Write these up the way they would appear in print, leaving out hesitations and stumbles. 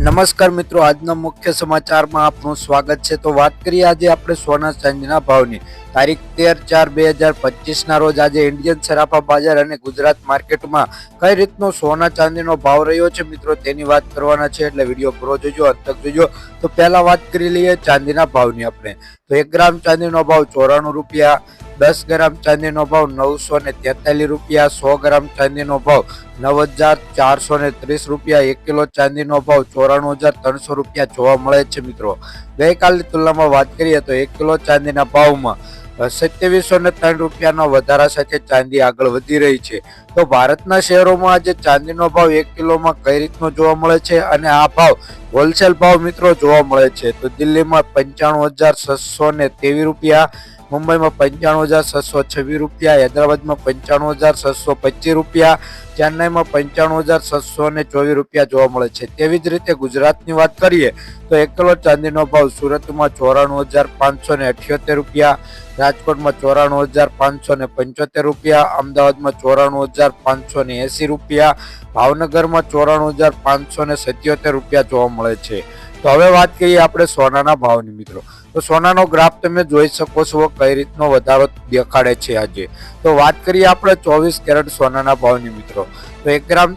નમસ્કાર મિત્રો, આજના મુખ્ય સમાચારમાં આપનું સ્વાગત છે। તો વાત કરીએ આજે આપણે સોના ચાંદીના ભાવની। તારીખ 13/4/2025 રોજ આજે ઇન્ડિયન સરાફા બજાર અને ગુજરાત માર્કેટમાં કઈ રીતનો સોના ચાંદીનો ભાવ રહ્યો છે મિત્રો તેની વાત કરવાના છે, એટલે વિડીયો પૂરો જોજો, અંત તક જોજો। તો પહેલા વાત કરી લઈએ ચાંદીના ભાવની આપણે। તો 1 ગ્રામ ચાંદીનો ભાવ 94 રૂપિયા, 10 ગ્રામ ચાંદીનો ભાવ 943 રૂપિયા, 100 ગ્રામ ચાંદીનો ભાવ 9430 રૂપિયા, 1 કિલો ચાંદીનો ભાવ 94,300 રૂપિયા જોવા મળે છે મિત્રો। ગઈકાલની તુલનામાં વાત કરીએ તો 1 કિલો ચાંદીના ભાવમાં 2703 રૂપિયાનો વધારા સાથે ચાંદી આગળ વધી રહી છે। તો ભારતના શહેરોમાં આજે ચાંદીનો ભાવ 1 કિલોમાં કઈ રીતનો જોવા મળે છે અને આ ભાવ હોલસેલ ભાવ મિત્રો જોવા મળે છે। તો દિલ્હીમાં 95,623 રૂપિયા, મુંબઈમાં 95,626 રૂપિયા, હૈદરાબાદમાં 95,625 રૂપિયા, ચેન્નાઈમાં 95,624 રૂપિયા જોવા મળે છે। તેવી જ રીતે ગુજરાતની વાત કરીએ તો 1 કિલો ચાંદીનો ભાવ સુરતમાં 94,578 રૂપિયા, રાજકોટમાં 94,575 રૂપિયા, અમદાવાદમાં 94,580 રૂપિયા, ભાવનગરમાં 94,577 રૂપિયા જોવા મળે છે। તો હવે વાત કરીએ આપણે સોનાના ભાવની મિત્રો। તો સોનાનો ગ્રાફ તમે જોઈ શકો છો કઈ રીતનો વધારો દેખાડે છે આજે। તો વાત કરીએ આપણે 24 કેરેટ સોનાના ભાવની મિત્રો। તો 1 ગ્રામ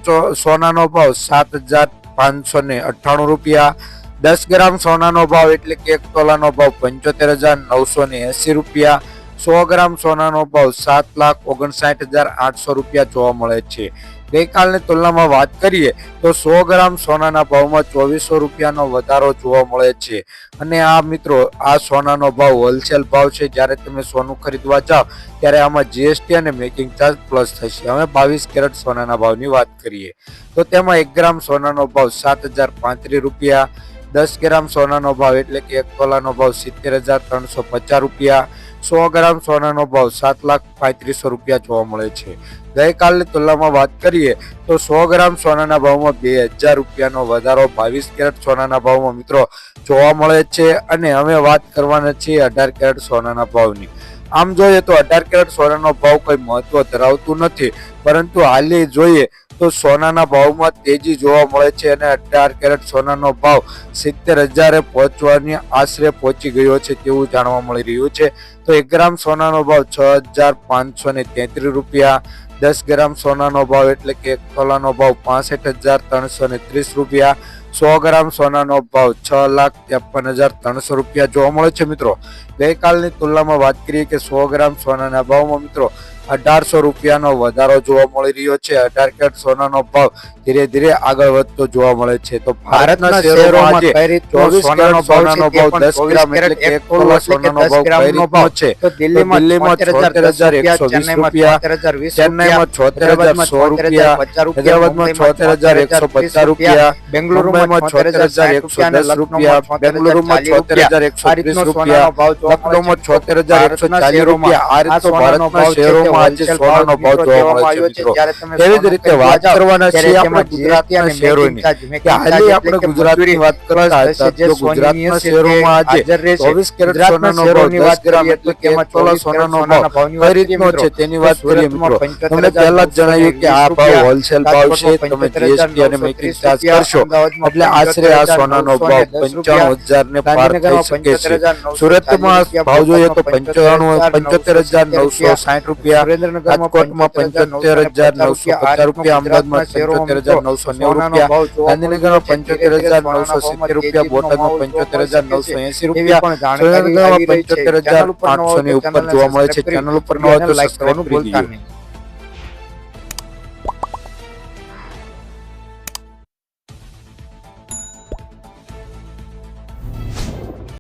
સોનાનો ભાવ 7,598 રૂપિયા, 10 ગ્રામ સોનાનો ભાવ એટલે કે 1 તોલાનો ભાવ 75,980 રૂપિયા, 100 ગ્રામ સોનાનો ભાવ 7,59,800 રૂપિયા જોવા મળે છે। ગઈકાલની તુલનામાં વાત કરીએ તો 100 ગ્રામ સોનાના ભાવમાં 2400 રૂપિયાનો વધારો જોવા મળે છે। અને આ મિત્રો આ સોનાનો ભાવ હોલસેલ ભાવ છે। જ્યારે તમે સોનું ખરીદવા જાઓ ત્યારે આમાં જીએસટી અને મેકિંગ ચાર્જ પ્લસ થશે। હવે 22 કેરેટ સોનાના ભાવની વાત કરીએ તો તેમાં 1 ગ્રામ સોનાનો ભાવ 7,035 રૂપિયા, 10 ગ્રામ સોનાનો ભાવ એટલે કે 1 તોલાનો ભાવ 70,350 રૂપિયા, 100 ગ્રામ સોનાનો ભાવ 7,35,000 રૂપિયા જોવા મળે છે। ગઈકાલની તુલનામાં વાત કરીએ તો 100 ગ્રામ સોનાના ભાવમાં 2000 રૂપિયાનો વધારો 22 કેરેટ સોનાના ભાવમાં મિત્રો જોવા મળે છે। અને હવે વાત કરવાના છે 18 કેરેટ સોનાના ભાવની। આમ જોઈએ તો 18 કેરેટ સોનાનો ભાવ કોઈ મહત્વ ધરાવતું નથી, પરંતુ હાલી જોઈએ તો સોનાના ભાવમાં તેજી જોવા મળે છે અને 18 કેરેટ સોનાનો ભાવ 70,000 પહોંચવાની આશરે પહોંચી ગયો છે તેવું જાણવા મળી રહ્યું છે। તો 1 ગ્રામ સોનાનો ભાવ 6,533 રૂપિયા, 10 ગ્રામ સોનાનો ભાવ એટલે કે 1 તોલાનો ભાવ 65,330 રૂપિયા, 100 ગ્રામ સોનાનો ભાવ 6,53,300 રૂપિયા જોવા મળે છે મિત્રો। ગઈકાલની તુલનામાં વાત કરીએ કે 100 ગ્રામ સોનાના ભાવમાં મિત્રો 1800 રૂપિયાનો વધારો જોવા મળી રહ્યો છે। 18 કેરેટ સોનાનો ભાવ ધીરે ધીરે આગળ વધતો જોવા મળે છે। તો ભારતના શહેરોમાં કઈ રીતનો સોનાનો ભાવ 10 ગ્રામ એટલે કે 1 તોલા સોનાનો ભાવ કઈ રીતનો છે તો દિલ્હીમાં 73,120 રૂપિયા, ચેન્નાઈમાં 73,100 રૂપિયા, હૈદરાબાદમાં 73,150 રૂપિયા, બેંગલુરુમાં 73,110 રૂપિયા, બેંગલુરુમાં 73,130 રૂપિયા, લખનૌમાં 73,140 રૂપિયા। આ રીતે ભારતના શહેરોમાં આજે સોનાનો ભાવ જોવા મળે છે મિત્રો। તેવી જ રીતે વાત કરવાના છે આપણે ગુજરાતના શહેરોની કે હાલે આપણે ગુજરાતની વાત કરતા તો ગુજરાતના શહેરોમાં આજે 24 કેરેટ સોનાનો ભાવ 10 ગ્રામ એટલે કે 1 તોલા સોનાનો ભાવ કઈ રીતનો છે તેની વાત કરીએ મિત્રો। તમને પહેલા જ જણાવ્યું કે આ ભાવ હોલસેલ ભાવ છે। તમે જીએસટી અને મેકિંગ ચાર્જ કરશો એટલે આશરે આ સોનાનો ભાવ 95,000 ને પાર થઈ શકે છે। સુરતમાં ભાવ જોઈએ તો 75,960 રૂપિયા, રાજકોટમાં 75,950 રૂપિયા, અમદાવાદમાં 75,990 રૂપિયા, ગાંધીનગરમાં 75,970 રૂપિયા, બોટાદમાં 75,980 રૂપિયા, સુરેન્દ્રનગરમાં 75,800 ની ઉપર જોવા મળે છે। ચેનલ ઉપર નવા તો સબસ્ક્રાઇબ કરી દીજો।